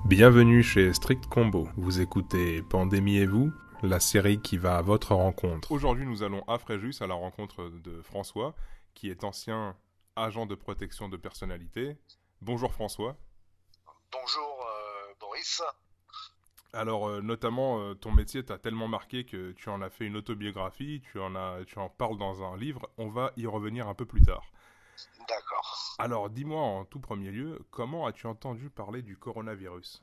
Bienvenue chez Strict Combo. Vous écoutez Pandémie et vous, la série qui va à votre rencontre. Aujourd'hui, nous allons à Fréjus à la rencontre de François, qui est ancien agent de protection de personnalité. Bonjour François. Bonjour Boris. Alors, notamment, ton métier t'a tellement marqué que tu en as fait une autobiographie, tu en parles dans un livre. On va y revenir un peu plus tard. D'accord. Alors, dis-moi en tout premier lieu, comment as-tu entendu parler du coronavirus?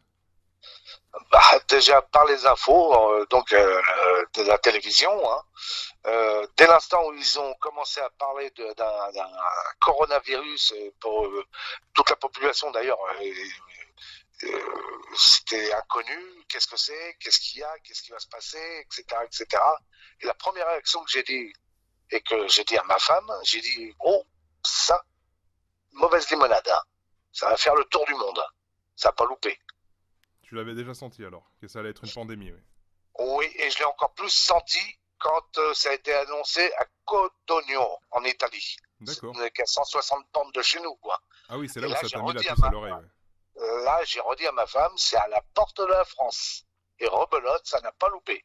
Déjà par les infos, de la télévision, hein, dès l'instant où ils ont commencé à parler d'un coronavirus pour toute la population d'ailleurs, c'était inconnu. Qu'est-ce que c'est? Qu'est-ce qu'il y a? Qu'est-ce qui va se passer? Etc. etc. Et cetera. Et la première réaction que j'ai dit et que j'ai dit à ma femme, j'ai dit oh ça, mauvaise limonade, hein. Ça va faire le tour du monde. Ça n'a pas loupé. Tu l'avais déjà senti alors, que ça allait être une pandémie, oui. Oui, et je l'ai encore plus senti quand ça a été annoncé à Codogno, en Italie. D'accord. On est qu'à 160 pentes de chez nous, quoi. Ah oui, c'est Et là où là, ça j'ai t'a mis la redit à puce à ma, l'oreille, ouais. là, j'ai redit à ma femme, c'est à la porte de la France. Et rebelote, ça n'a pas loupé.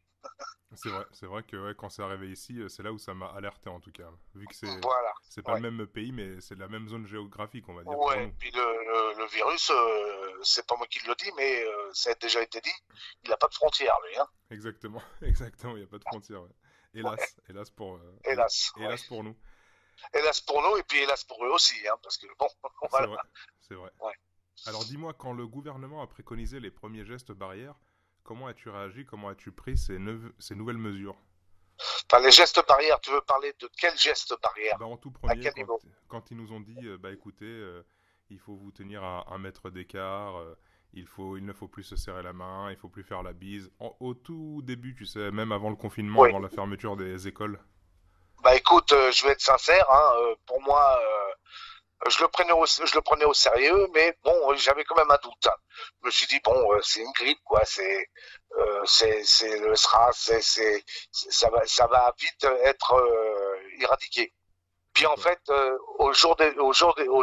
C'est vrai que ouais, quand c'est arrivé ici, c'est là où ça m'a alerté en tout cas. Vu que Voilà. c'est pas le Ouais. même pays, mais c'est la même zone géographique, on va dire, pour Ouais. nous. Puis le virus, c'est pas moi qui le dis, mais ça a déjà été dit. Il n'a pas de frontières, lui, hein. Exactement, exactement, il n'y a pas de frontière, ouais. Ouais. Hélas. Ouais. Hélas pour nous. Hélas pour nous et puis hélas pour eux aussi, hein, parce que bon, C'est voilà. vrai, c'est vrai. Ouais. Alors dis-moi, quand le gouvernement a préconisé les premiers gestes barrières, comment as-tu réagi, comment as-tu pris ces nouvelles mesures? Enfin, les gestes barrières, tu veux parler de quels gestes Bah, barrières? en tout À premier, quel niveau? quand ils nous ont dit, bah écoutez, il faut vous tenir à 1 mètre d'écart, il ne faut plus se serrer la main, il faut plus faire la bise. Au tout début, tu sais, même avant le confinement, Oui. avant la fermeture des écoles. Bah écoute, je vais être sincère, hein, pour moi, je le prenais au sérieux, mais bon, j'avais quand même un doute, hein. Je me suis dit bon, c'est une grippe, quoi. C'est le SRAS, ça va vite être éradiqué. Puis en D'accord, fait, au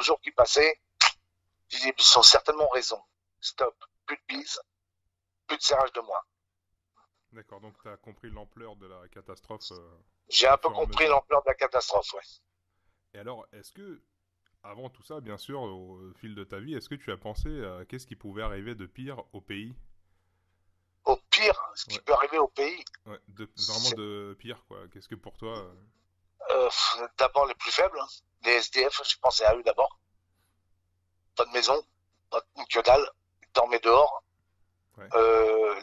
jour qui passait, j'ai dit ils ont certainement raison. Stop, plus de bise, plus de serrage de moi. d'accord. Donc tu as compris l'ampleur de la catastrophe J'ai au un peu fur et à compris mesure. l'ampleur de la catastrophe, ouais. Et alors, est-ce que, avant tout ça, bien sûr, au fil de ta vie, est-ce que tu as pensé à qu'est-ce qui pouvait arriver de pire au pays? Au pire, ce qui Ouais, peut arriver au pays, ouais, vraiment c'est de pire, quoi. Qu'est-ce que pour toi... d'abord les plus faibles, hein. Les SDF, j'ai pensé à eux d'abord. Pas de maison, pas de que dalle, ils dormaient dehors. ouais.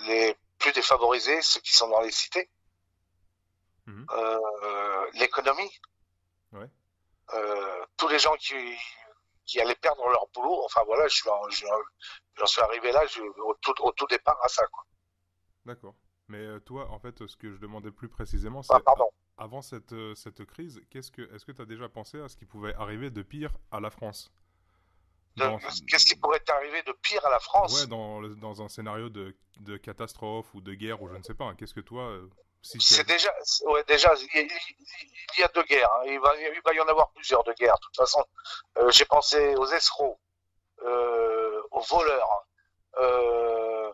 Les plus défavorisés, ceux qui sont dans les cités. Mhm, L'économie, ouais. tous les gens qui allaient perdre leur boulot. Enfin voilà, j'en suis arrivé là au tout départ à ça, quoi. D'accord. Mais toi, en fait, ce que je demandais plus précisément, Enfin, c'est pardon. avant cette crise, est-ce que tu as déjà pensé à ce qui pouvait arriver de pire à la France? Dans, Qu'est-ce qui pourrait arriver de pire à la ouais, France? dans un scénario de catastrophe ou de guerre ou je ne sais pas, hein. Qu'est-ce que toi, si tu C'est avais... déjà, ouais, déjà, il y a deux guerres, hein. Il va y en avoir plusieurs de guerres. De toute façon, j'ai pensé aux escrocs, aux voleurs, euh,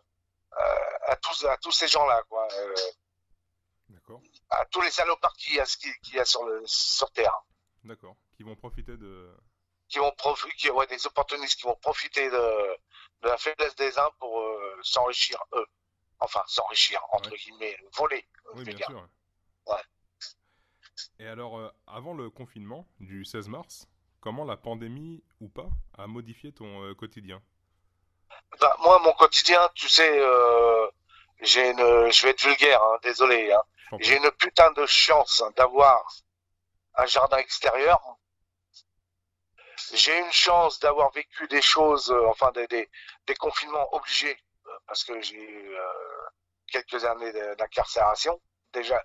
à tous ces gens-là, quoi, D'accord, à tous les salopards qu'il y a sur Terre, d'accord. Qui vont profiter de... ouais, des opportunistes qui vont profiter de la faiblesse des uns pour s'enrichir eux. Enfin, s'enrichir, Ouais, entre guillemets, voler, oui, je vais bien dire. sûr. Ouais. Et alors, avant le confinement du 16 mars, comment la pandémie, ou pas, a modifié ton quotidien? Bah, moi, mon quotidien, tu sais, je vais être vulgaire, hein, désolé, hein. Je t'en J'ai prie. une putain de chance d'avoir un jardin extérieur. J'ai une chance d'avoir vécu des choses, enfin des confinements obligés, parce que j'ai eu quelques années d'incarcération. Déjà,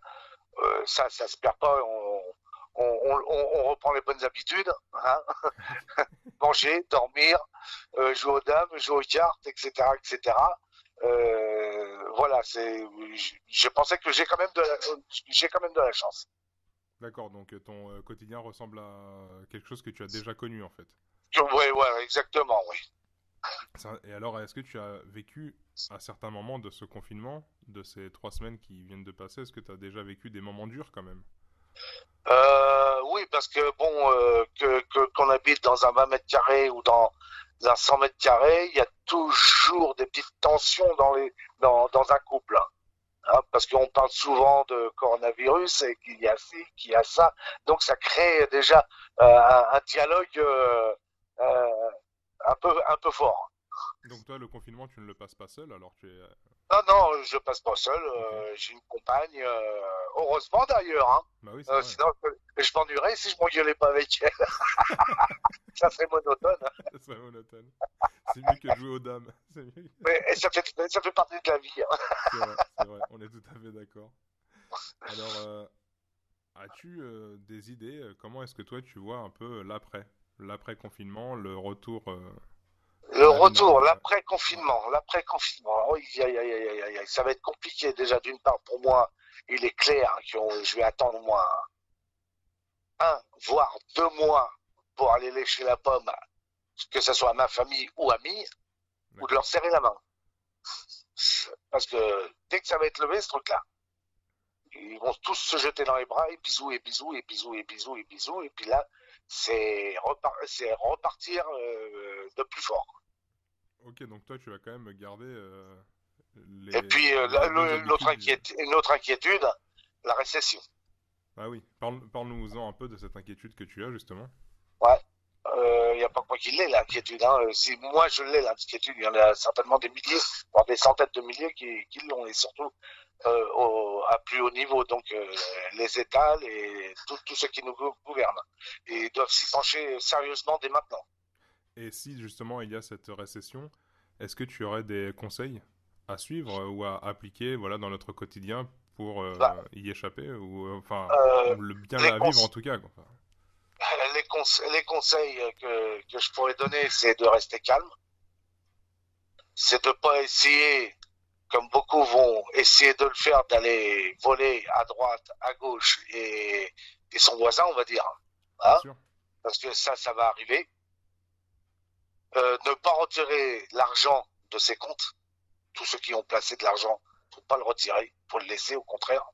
ça se perd pas. On reprend les bonnes habitudes, hein. Manger, dormir, jouer aux dames, jouer aux cartes, etc., etc. Voilà, je pensais que j'ai quand même de la chance. D'accord, donc ton quotidien ressemble à quelque chose que tu as déjà connu en fait. Ouais, ouais, exactement, oui. Et alors, est-ce que tu as vécu à certains moments de ce confinement, de ces 3 semaines qui viennent de passer, est-ce que tu as déjà vécu des moments durs quand même? Oui, parce que bon, qu'on habite dans un 20 mètres carrés ou dans un 100 mètres carrés, il y a toujours des petites tensions dans un couple. Hein, parce qu'on parle souvent de coronavirus et qu'il y a ci, qu'il y a ça. Donc ça crée déjà un dialogue euh, un peu fort. Donc toi, le confinement, tu ne le passes pas seul, alors tu es... Non, non, je passe pas seul. Ok. J'ai une compagne, heureusement d'ailleurs. Hein. Bah oui, c'est vrai. Sinon, je m'ennuierais si je m'engueulais pas avec elle. Ça serait monotone. Hein. C'est monotone. C'est mieux que de jouer aux dames. C'est mieux. Mais ça fait partie de la vie. Hein. C'est vrai, on est tout à fait d'accord. Alors, as-tu des idées comment est-ce que toi tu vois un peu l'après-confinement, le retour Le à la vie retour, normale? Ouais. l'après-confinement, oui, ça va être compliqué déjà d'une part pour moi. Il est clair que je vais attendre moi 1 voire 2 mois pour aller lécher la pomme, que ce soit à ma famille ou amis, ou de D'accord. leur serrer la main. Parce que dès que ça va être levé, ce truc-là, ils vont tous se jeter dans les bras et bisous et bisous et bisous et bisous et bisous. Et puis là, c'est repartir de plus fort. Ok, donc toi tu vas quand même garder Et puis les bonnes habitudes. une autre inquiétude, la récession. Ah oui, parle-nous-en un peu de cette inquiétude que tu as justement. Ouais. Il n'y a pas que moi qui l'ai, l'inquiétude. Hein. Si moi je l'ai, l'inquiétude, il y en a certainement des milliers, voire des centaines de milliers qui l'ont, et surtout à plus haut niveau. Donc les États, tous ceux qui nous gouvernent, et doivent s'y pencher sérieusement dès maintenant. Et si justement il y a cette récession, est-ce que tu aurais des conseils à suivre ou à appliquer voilà, dans notre quotidien pour Bah, y échapper ou enfin euh, bien les, la vivre en cons- tout cas quoi. Enfin, les conseils que je pourrais donner, c'est de rester calme, c'est de pas essayer, comme beaucoup vont essayer de le faire, d'aller voler à droite, à gauche et son voisin, on va dire. bien Hein, sûr. parce que ça va arriver. Ne pas retirer l'argent de ses comptes. Tous ceux qui ont placé de l'argent, faut pas le retirer, faut le laisser au contraire.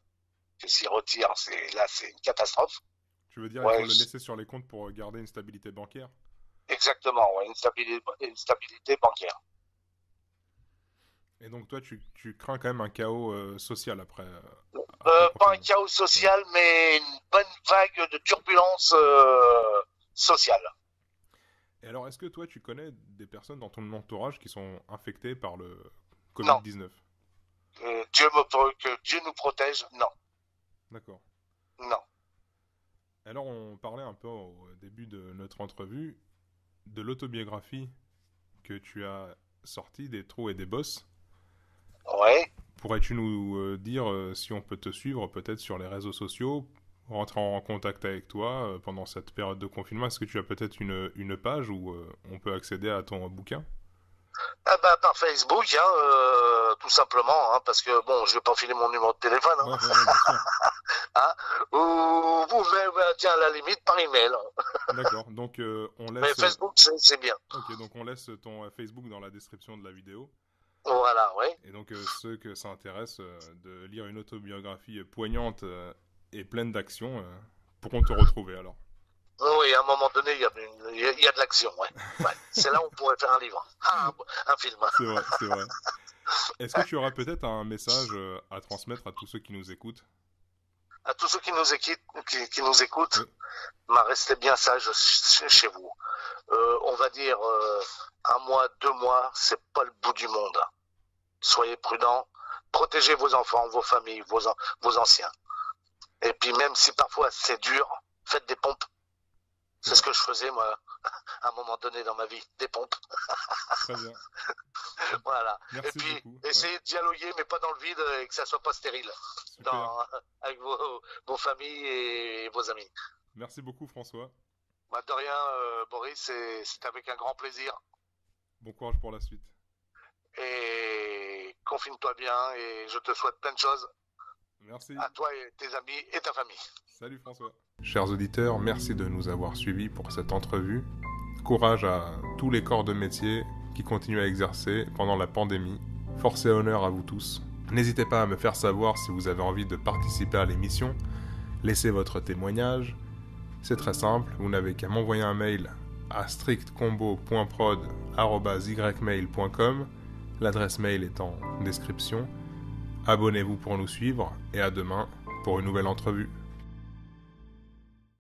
Que s'il retire, c'est une catastrophe. Tu veux dire il faut Ouais, le laisser sur les comptes pour garder une stabilité bancaire? exactement, ouais, une stabilité bancaire. Et donc toi tu crains quand même un chaos social après le Pas un confinement. chaos Ouais. social, mais une bonne vague de turbulence sociale. Et alors est-ce que toi tu connais des personnes dans ton entourage qui sont infectées par le Non, Covid-19? Que Dieu nous protège, non, D'accord. non. Alors on parlait un peu au début de notre entrevue de l'autobiographie que tu as sortie des trous et des bosses. Ouais. Pourrais-tu nous dire si on peut te suivre peut-être sur les réseaux sociaux, rentrer en contact avec toi pendant cette période de confinement? Est-ce que tu as peut-être une page où on peut accéder à ton bouquin? Ah bah, par Facebook, hein, tout simplement, hein, parce que bon, je vais pas filer mon numéro de téléphone, Ouais, hein, ouais, ouais, bien sûr. hein, ou même, tiens, à la limite, par email. Hein. D'accord. Donc on Mais laisse. Facebook, c'est bien. Ok, donc on laisse ton Facebook dans la description de la vidéo. Voilà, oui. Et donc ceux que ça intéresse de lire une autobiographie poignante et pleine d'action pourront te retrouver alors. Oui, à un moment donné, il y a de l'action, ouais. Ouais. C'est là où on pourrait faire un livre, un film. C'est vrai, c'est vrai. Est-ce que tu auras peut-être un message à transmettre à tous ceux qui nous écoutent? À tous ceux qui nous écoutent, Oui, restez bien sages chez vous. On va dire 1 mois, 2 mois, c'est pas le bout du monde. Soyez prudents, protégez vos enfants, vos familles, vos anciens. Et puis même si parfois c'est dur, faites des pompes. c'est C'est ce vrai. que je faisais moi à un moment donné dans ma vie, des pompes. Très bien. Voilà. Et Merci puis beaucoup. Ouais, essayez de dialoguer, mais pas dans le vide et que ça soit pas stérile super. avec vos familles et vos amis. Merci beaucoup François. Bah, de rien, Boris, c'est avec un grand plaisir. Bon courage pour la suite. Et confine-toi bien et je te souhaite plein de choses Merci. à toi et tes amis et ta famille. Salut François. Chers auditeurs, merci de nous avoir suivis pour cette entrevue. Courage à tous les corps de métier qui continue à exercer pendant la pandémie. Force et honneur à vous tous. N'hésitez pas à me faire savoir si vous avez envie de participer à l'émission. Laissez votre témoignage. C'est très simple, vous n'avez qu'à m'envoyer un mail à strictcombo.prod@ymail.com. L'adresse mail est en description. Abonnez-vous pour nous suivre et à demain pour une nouvelle entrevue.